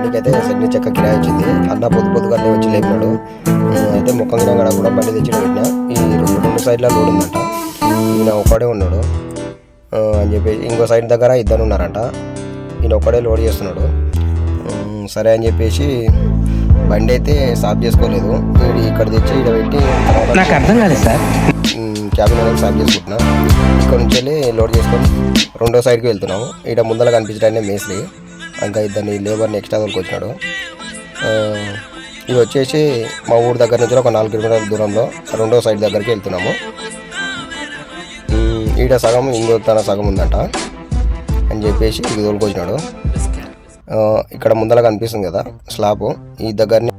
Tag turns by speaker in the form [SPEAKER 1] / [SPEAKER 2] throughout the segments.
[SPEAKER 1] బండికి అయితే సెగ్ని చెక్క కిరాయి వచ్చింది. అన్న పొద్దుగా వచ్చి లేపినాడు. అయితే ముఖం గిరంగా కూడా బండి తెచ్చి పెట్టినా. ఈ రెండు సైడ్లో లోడ్ ఉందంట. ఈయన ఒక్కడే ఉన్నాడు అని చెప్పేసి ఇంకో సైడ్ దగ్గర ఇద్దరు ఉన్నారంట. ఈయన ఒక్కడే లోడ్ చేస్తున్నాడు. సరే అని చెప్పేసి బండి అయితే సాఫ్ చేసుకోలేదు. ఇక్కడ తెచ్చి ఇక్కడ పెట్టి
[SPEAKER 2] నాకు అర్థం కాలేదు సార్.
[SPEAKER 1] క్యాబిన్ అనేది సాఫ్ చేసుకుంటున్నా. ఇక్కడ నుంచి వెళ్ళి లోడ్ చేసుకొని రెండో సైడ్కి వెళ్తున్నాము. ఇక్కడ ముందర కనిపించడాన్ని మేస్త్రి ఇంకా ఇద్దరిని లేబర్ని ఎక్స్ట్రా వచ్చినాడు. ఇది వచ్చేసి మా ఊరు దగ్గర నుంచి ఒక 4 కిలోమీటర్ల దూరంలో రెండో సైడ్ దగ్గరికి వెళ్తున్నాము. ఈడ సగం ఇంకో తన సగం ఉందంట అని చెప్పేసి ఇది తోలుకొచ్చినాడు. ఇక్కడ ముందర కనిపిస్తుంది కదా స్లాబ్, ఈ దగ్గరని.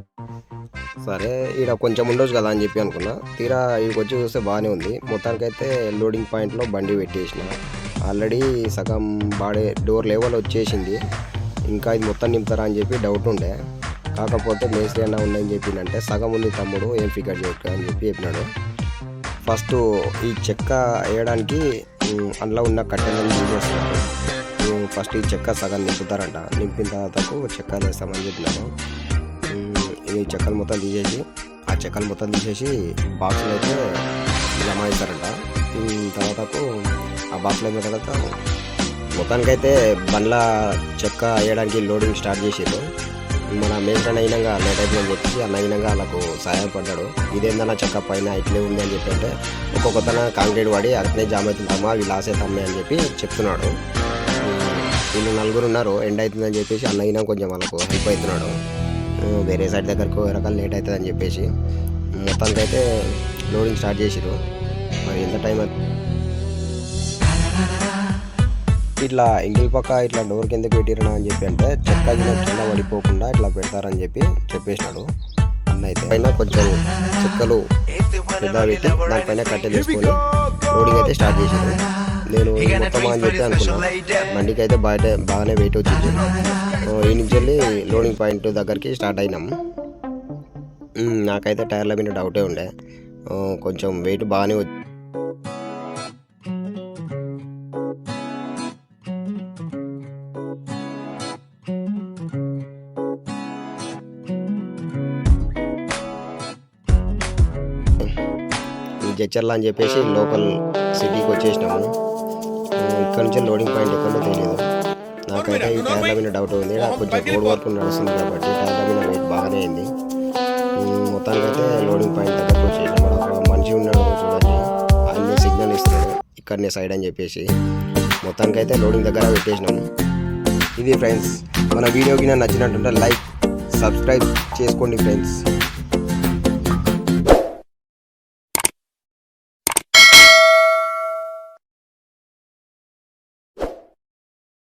[SPEAKER 1] సరే ఈడ కొంచెం ఉండొచ్చు కదా అని చెప్పి అనుకున్నా. తీరా ఇక్కడికి వచ్చి చూస్తే బాగానే ఉంది. మొత్తానికైతే లోడింగ్ పాయింట్లో బండి పెట్టేసిన. ఆల్రెడీ సగం బాడీ డోర్ లెవెల్ వచ్చేసింది. ఇంకా ఇది మొత్తం నింపుతారా అని చెప్పి డౌట్ ఉండే. కాకపోతే మేస్త్రి అన్న ఉందని చెప్పిందంటే సగం ఉంది తమ్ముడు, ఏం ఫిగర్ చేయక అని చెప్పి చెప్పినాడు. ఫస్ట్ ఈ చెక్క వేయడానికి అందులో ఉన్న కట్టెలను తీసేస్తున్నారు. ఫస్ట్ ఈ చెక్క సగం నింపుతారంట. నింపిన తర్వాతకు చెక్కలు వేస్తామని చెప్పినారు. ఈ చెక్కలు మొత్తం తీసేసి బాక్సులు అయితే జమ చేస్తారంట. తర్వాతకు ఆ బాక్సులు అయిన తర్వాత మొత్తానికైతే బండ్ల చెక్క వేయడానికి లోడింగ్ స్టార్ట్ చేసారు. మన మేస్త్రి అయినాక లేట్ అయిపోయిందని చెప్పి అయినాక వాళ్ళకు సహాయపడ్డాడు. ఇదేందన్నా చెక్క పైన ఇట్లే ఉంది అని చెప్పి అంటే ఒక్కొక్కతన కాంక్రీట్ పడి అట్లనే జామ్ అవుతుంటామా అవి లాస్ అవుతామే అని చెప్పి చెప్తున్నాడు. వీళ్ళు 4 ఉన్నారు. ఎండ్ అవుతుందని చెప్పేసి అయినా కొంచెం వాళ్ళకు హెల్ప్ అవుతున్నాడు. వేరే సైడ్ దగ్గరకు రకాల లేట్ అవుతుంది అని చెప్పేసి మొత్తానికైతే లోడింగ్ స్టార్ట్ చేసిరు. మరి ఎంత టైం ఇట్లా ఇంగిల్ పక్క ఇట్లా డోర్ కిందకి పెట్టిరనా అని చెప్పి అంటే చెక్క కింద పడిపోకుండా ఇట్లా పెడతారని చెప్పి చెప్పేసినాడు అన్న. అయితే పైన కొంచెం చెక్కలు పెద్ద పెట్టి దానిపైన కట్టెలు వేసుకొని లోడింగ్ అయితే స్టార్ట్ చేసాడు. నేను మొత్తం అని చెప్పి అనుకున్నా. బండికి అయితే బాగానే వెయిట్ వచ్చింది. ఈ నుంచి వెళ్ళి లోడింగ్ పాయింట్ దగ్గరికి స్టార్ట్ అయినాము. నాకైతే టైర్ల మీద డౌటే ఉండే. కొంచెం వెయిట్ బాగానే వచ్చి జడ్చర్ల అని చెప్పేసి లోకల్ సిటీకి వచ్చేసినాము. ఇక్కడ నుంచి లోడింగ్ పాయింట్ ఎక్కడో తెలియదు. నాకైతే ఈ టైర్ల మీద డౌట్ ఉంది. నాకు కొంచెం రోడ్ వర్క్ నడుస్తుంది కాబట్టి టైర్ల మీద వెయిట్ బాగానే అయింది. మొత్తానికైతే లోడింగ్ పాయింట్ దగ్గరకు వచ్చేసినాము. అక్కడ మనిషి ఉన్నాడు చూడండి, అన్ని సిగ్నల్ ఇస్తున్నాడు ఇక్కడనే సైడ్ అని చెప్పేసి. మొత్తానికైతే లోడింగ్ దగ్గర పెట్టేసినాము. ఇది ఫ్రెండ్స్, మన వీడియోకి నచ్చినట్టుంటే లైక్ సబ్స్క్రైబ్ చేసుకోండి ఫ్రెండ్స్.